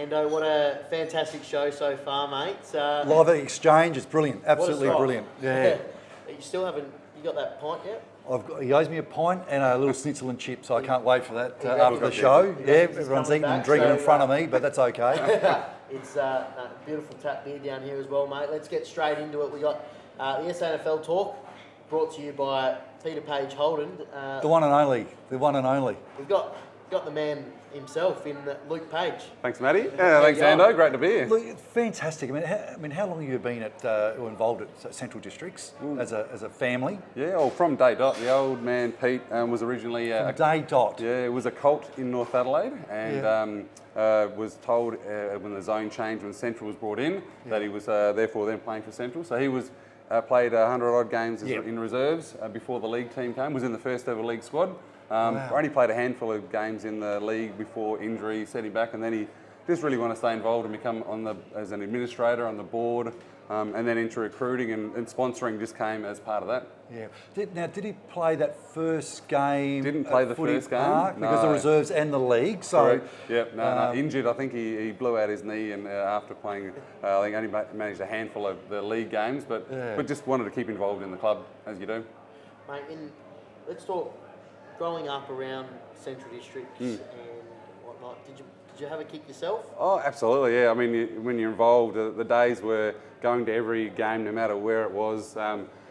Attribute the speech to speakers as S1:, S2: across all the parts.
S1: Ando, what a fantastic show so far, mate.
S2: Live exchange is brilliant, absolutely brilliant. Yeah.
S1: You still haven't, you got that pint yet?
S2: He owes me a pint and a little schnitzel and chips, so I can't wait for that after the show. Yeah, everyone's eating and drinking in front of me, but that's okay.
S1: It's a beautiful tap beer down here as well, mate. Let's get straight into it. We got the SANFL talk brought to you by Peter Page Holden.
S2: The one and only.
S1: We've got the man himself in Luke Page.
S3: Thanks, Matty. Yeah, thanks, Ando. Great to be here.
S2: Look, it's fantastic. I mean, how long have you been involved at Central Districts as a family?
S3: Yeah, well, from day dot. The old man Pete was originally
S2: from day dot.
S3: Yeah, it was a cult in North Adelaide, and was told when the zone changed, when Central was brought in, that he was therefore then playing for Central. So he was played 100 odd games in reserves before the league team came. Was in the first ever league squad. Only played a handful of games in the league before injury set him back, and then he just really wanted to stay involved and become as an administrator on the board, and then into recruiting and sponsoring just came as part of that.
S2: Yeah. Did he play that first game?
S3: Didn't play the first game
S2: because the reserves and the league. So
S3: no, injured. I think he blew out his knee, and after playing, I think only managed a handful of the league games, but just wanted to keep involved in the club as you do.
S1: Mate, let's talk. Growing up around Central Districts and whatnot, did you have a kick yourself?
S3: Oh, absolutely, yeah. I mean, when you're involved, the days were going to every game, no matter where it was.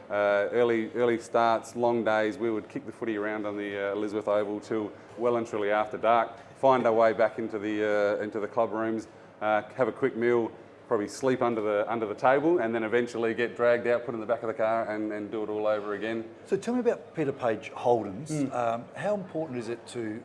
S3: Early starts, long days. We would kick the footy around on the Elizabeth Oval till well and truly after dark. Find our way back into the club rooms, have a quick meal. Probably sleep under the table, and then eventually get dragged out, put in the back of the car, and do it all over again.
S2: So tell me about Peter Page Holden's. How important is it to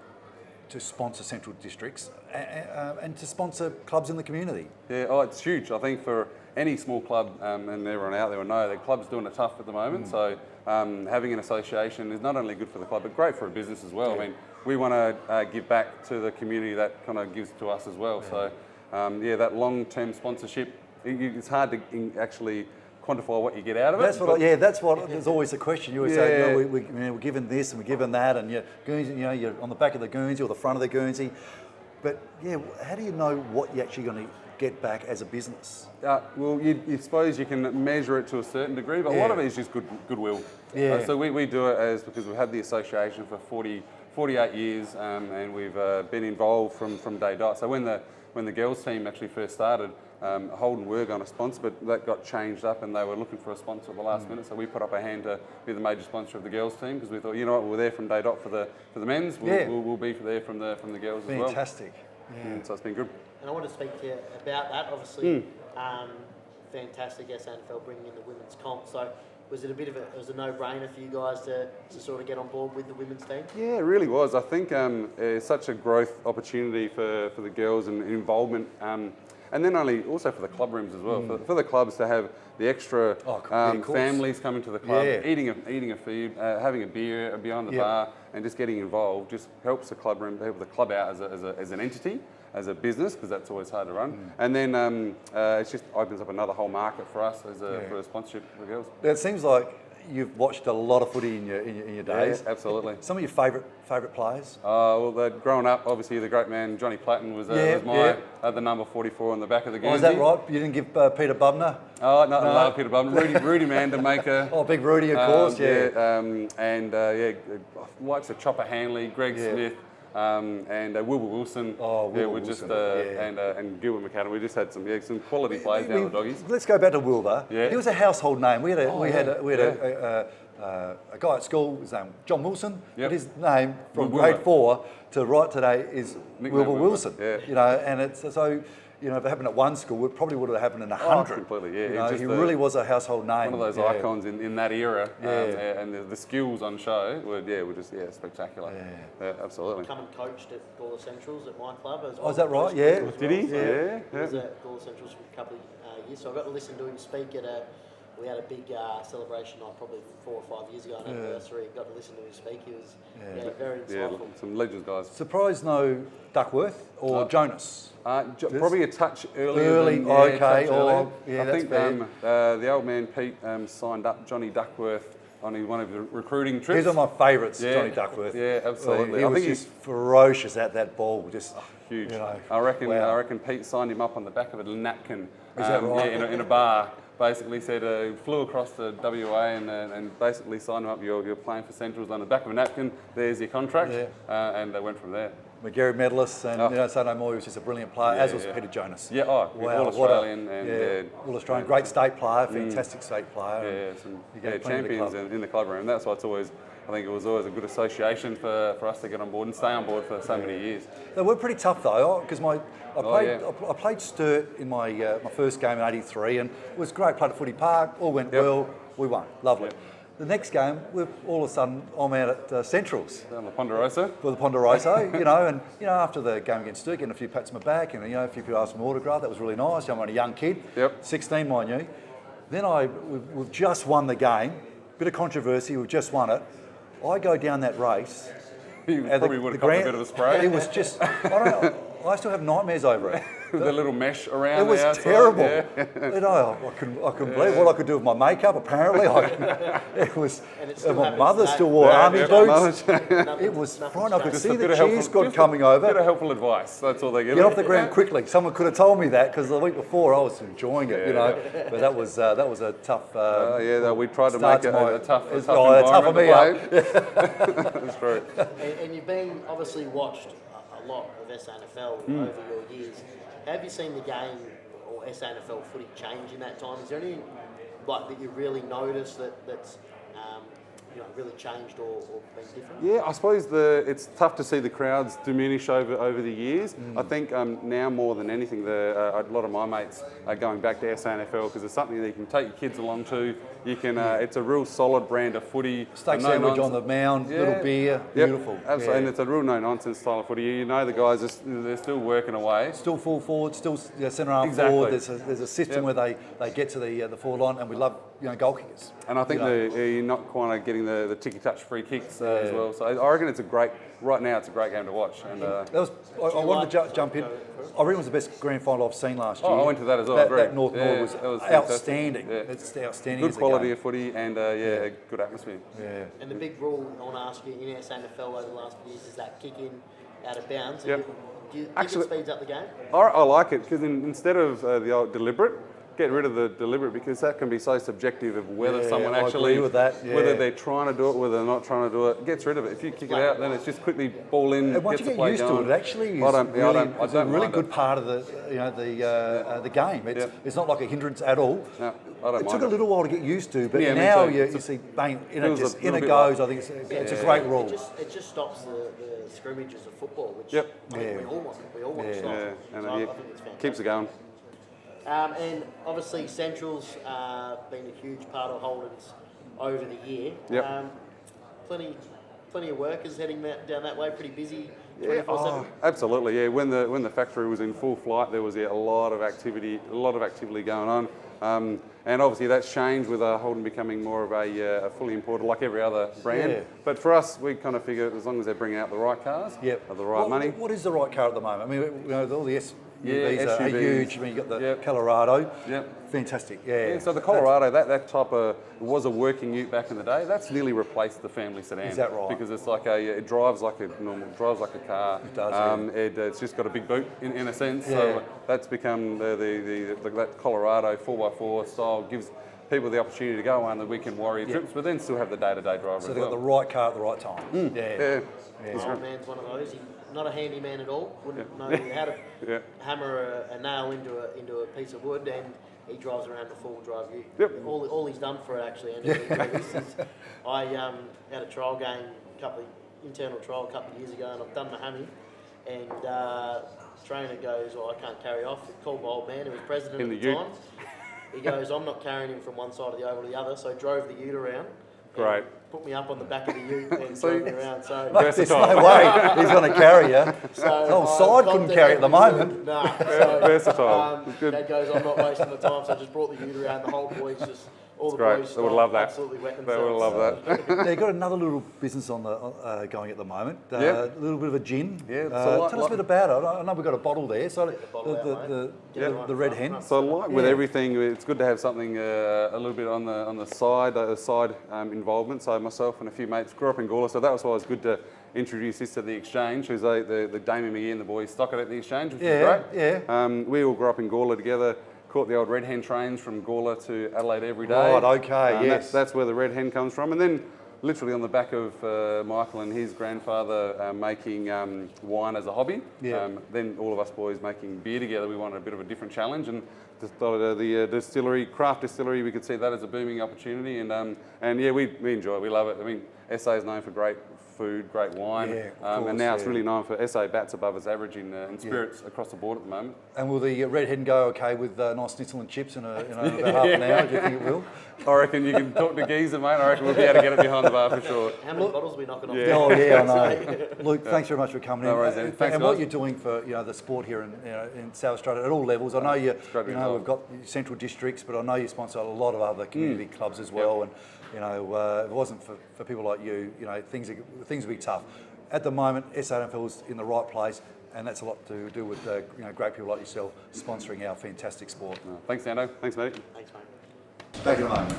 S2: sponsor Central Districts and to sponsor clubs in the community?
S3: Yeah, it's huge. I think for any small club, and everyone out there will know that club's doing it tough at the moment. So having an association is not only good for the club, but great for a business as well. Yeah. I mean, we want to give back to the community that kind of gives to us as well. Yeah. So. That long-term sponsorship, it's hard to actually quantify what you get out of it.
S2: That's what. There's always a question. You always say, we're given this and we're given that, and you're on the back of the Guernsey or the front of the Guernsey. But how do you know what you're actually going to get back as a business?
S3: Well, you suppose you can measure it to a certain degree, but a lot of it is just goodwill. Yeah. So we do it because we've had the association for 48 years, and we've been involved from day dot. So when the girls team actually first started, Holden were going to sponsor, but that got changed up and they were looking for a sponsor at the last minute. So we put up a hand to be the major sponsor of the girls team because we thought, you know what, we're there from day dot for the men's. We'll be there from the girls as well.
S2: Fantastic. Yeah.
S3: So it's been good.
S1: And I want to speak to you about that. Obviously, fantastic SANFL bringing in the women's comp. So was it a no-brainer for you guys to sort of get on board with the women's team?
S3: Yeah, it really was. I think it's such a growth opportunity for the girls and involvement, and then also for the club rooms as well. For the clubs to have the extra families coming to the club, eating a food, having a beer behind the bar, and just getting involved just helps the club room, help the club out as an entity, as a business, because that's always hard to run. And then it just opens up another whole market for us for a sponsorship for girls.
S2: It seems like you've watched a lot of footy in your days.
S3: Yeah, absolutely.
S2: Some of your favourite players?
S3: Well, growing up, obviously the great man Johnny Platten was the number 44 on the back of the Guernsey.
S2: Oh, is that right? You didn't give Peter Bubner?
S3: Oh, no, I love Peter Bubner. Rudy Mandamaker.
S2: Oh, big Rudy, of course,
S3: likes of Chopper Hanley, Greg Smith. And Wilbur Wilson, and Gilbert McAdam. We just had some quality players down the doggies.
S2: Let's go back to Wilbur. Yeah. He was a household name. We had a guy at school. His name John Wilson. But his name from grade 4 to right today is Wilbur Wilson. Yeah. And it's so. If it happened at one school, it probably would have happened in 100.
S3: Completely, yeah.
S2: He really was a household name.
S3: One of those icons in that era, and the skills on show were just spectacular. Yeah, absolutely.
S1: Come and coached at Gawler Centrals at my club as well.
S2: Oh, is that right? Yeah.
S3: Did he?
S1: Yeah. He was at Gawler Centrals for a couple of years, so I got to listen to him speak at we had a big celebration night probably 4 or 5 years ago on anniversary. Got to listen to him speak. He was very insightful.
S3: Yeah, some legends, guys.
S2: Surprised no Duckworth or Jonas?
S3: Probably a touch earlier.
S2: I
S3: think the old man Pete signed up Johnny Duckworth on one of the recruiting trips.
S2: He's one of my favourites, Johnny Duckworth.
S3: Yeah, absolutely.
S2: He was just ferocious at that ball.
S3: huge.
S2: You know,
S3: I reckon.
S2: wow.
S3: I reckon Pete signed him up on the back of a napkin.
S2: Is that right?
S3: Yeah, in a bar. Basically said flew across to WA and basically signed him up. You're playing for Centrals on the back of a napkin. There's your contract, and they went from there.
S2: McGarry medalist, and say no more. He was just a brilliant player, as was Peter Jonas.
S3: Yeah,
S2: wow,
S3: all Australian
S2: all Australian, great state player, fantastic state player.
S3: Champions in the club room. That's why it's always. I think it was always a good association for us to get on board and stay on board for so many years.
S2: They were pretty tough though, because I played Sturt in my my first game in '83, and it was great. Played at Footy Park, all went well. We won, lovely. Yep. The next game, all of a sudden, I'm out at Centrals.
S3: Down the Ponderosa.
S2: For the Ponderosa, and after the game against Sturt, getting a few pats on my back, and a few people asked for an autograph. That was really nice. I'm only a young kid, 16, mind you. Then we've just won the game. Bit of controversy. We've just won it. I go down that race.
S3: You probably would have got a bit of a spray.
S2: It was just, I don't know, I still have nightmares over it.
S3: The little mesh around
S2: it was
S3: the outside.
S2: terrible.
S3: Yeah.
S2: I couldn't believe what I could do with my makeup. Apparently, it was.
S1: And
S2: my mother still wore army boots. It was fine. I could
S3: Just
S2: see the cheer squad coming over.
S3: Bit of helpful advice. That's all they get.
S2: Get off the ground quickly. Someone could have told me that, because the week before I was enjoying it, But that was a tough.
S3: We tried to make it a tough
S2: environment to play.
S3: That's true.
S1: And you've been obviously watched a lot of SANFL over your years. Have you seen the game or SANFL footy change in that time? Is there anything that you really noticed that's really changed or been different?
S3: Yeah, I suppose it's tough to see the crowds diminish over the years. I think now more than anything, a lot of my mates are going back to SANFL because it's something that you can take your kids along to. You can. It's a real solid brand of footy.
S2: Steak sandwich on the mound, little beer, beautiful.
S3: Absolutely, and it's a real no-nonsense style of footy. The guys they're still working away.
S2: Still full forward, still centre half forward. There's a system where they get to the forward line, and we love goal kickers.
S3: And I think you're not quite getting the ticky-touch free kicks as well. So I reckon right now it's a great game to watch. And
S2: I wanted to jump in. I reckon it was the best grand final I've seen last year.
S3: I went to that as well.
S2: That North was outstanding.
S3: Yeah.
S2: It's outstanding.
S3: Good quality of footy and good atmosphere.
S1: Yeah. And the big rule I want to ask you in SANFL over the last few years is that kick in out of bounds.
S3: Yep.
S1: Do you think it speeds up the game?
S3: I like it because instead of the old deliberate, get rid of the deliberate, because that can be so subjective of whether someone actually,
S2: I agree with that.
S3: whether they're trying to do it, whether they're not trying to do it. Gets rid of it. If you kick it out, then it's just quickly ball in.
S2: And once you get used to it, it actually is it's a really good part of the game. It's not like a hindrance at all.
S3: No, I don't
S2: it took a little while to get used to, but
S3: Yeah,
S2: now
S3: me too.
S2: you see, bang, in it
S3: feels a little bit
S2: goes.
S3: like-
S2: I think it's a great rule.
S1: It just stops the scrimmages of football, which
S3: Yep.
S1: I think we all want to stop.
S3: Yeah, and
S1: So I think it's fantastic.
S3: keeps it going.
S1: And obviously Central's been a huge part of Holden's over the year.
S3: Yep.
S1: Plenty of workers heading down that way, pretty busy 24/7.
S3: Absolutely. Yeah, when the factory was in full flight, there was a lot of activity going on. And obviously that's changed with Holden becoming more of a fully imported, like every other brand.
S2: Yeah.
S3: But for us, we kind of figure as long as they're bringing out the right cars, at the right money.
S2: What is the right car at the moment? I mean, all the SUVs are
S3: SUVs.
S2: huge. I mean, you've got the Colorado.
S3: Yep.
S2: Fantastic.
S3: Yeah, so the Colorado, that type of was a working ute back in the day. That's nearly replaced the family sedan.
S2: Is that right?
S3: Because it's like it drives like a car.
S2: It does.
S3: It's just got a big boot in a sense.
S2: Yeah.
S3: So that's become that Colorado 4x4 style gives people the opportunity to go on the weekend warrior trips, but then still have the day-to-day driver.
S2: So they've got the right car at the right time.
S3: Yeah.
S1: My old man's one of those. He's not a handyman at all. Wouldn't know how to hammer a nail into a piece of wood, and he drives around the full drive ute.
S3: Yep.
S1: All he's done for it actually. I had a trial game, internal trial a couple of years ago, and I've done the hammy, and trainer goes, I can't carry off. He called my old man, who was president at the time. He goes, I'm not carrying him from one side of the oval to the other, so I drove the ute around.
S3: Great.
S1: Put me up on the back of the ute and drove me around. So
S2: There's no way he's going to carry you. The side couldn't carry at the moment.
S1: Nah. So,
S3: versatile.
S1: Dad goes, I'm not wasting the time, so I just brought the ute around. The whole boys just, all the
S3: Great.
S1: boys
S3: They would love that.
S1: absolutely wet
S3: They
S1: themselves.
S3: would love that.
S2: They've got another little business on the going at the moment. A little bit of a gin.
S3: Yeah,
S2: tell us a bit about it. I know we've got a bottle there. So the red hen.
S3: So like with everything, it's good to have something a little bit on the side involvement. So myself and a few mates grew up in Gawler, so that was always good to introduced this to the Exchange, who's the Damien McGee and the boys stock it at the Exchange, which is
S2: Yeah,
S3: great.
S2: yeah.
S3: We all grew up in Gawler together, caught the old red hen trains from Gawler to Adelaide every day.
S2: Right, okay, yes.
S3: That's where the red hen comes from. And then literally on the back of Michael and his grandfather making wine as a hobby, then all of us boys making beer together, we wanted a bit of a different challenge and just thought the distillery, craft distillery, we could see that as a booming opportunity. And yeah, we enjoy it, we love it. I mean, SA is known for great food, great wine, and now it's really known for SA bats above its average in spirits across the board at the moment.
S2: And will the red hen go okay with nice schnitzel and chips in about half an hour? Do you think it will?
S3: I reckon you can talk to Geezer, mate. I reckon we'll be able to get it behind the bar for sure.
S1: How many bottles are we knocking off?
S3: Yeah.
S2: Oh yeah, I know. Luke, thanks very much for coming in.
S3: Worries, thanks,
S2: and
S3: guys.
S2: what you're doing for the sport here in South Australia at all levels. I know we've got central districts, but I know you sponsor a lot of other community clubs as well. And if it wasn't for people like you, things would be tough. At the moment, SANFL is in the right place, and that's a lot to do with great people like yourself sponsoring our fantastic sport.
S3: Thanks, Nando. Thanks, mate.
S1: Thanks, mate.
S2: Back in a moment.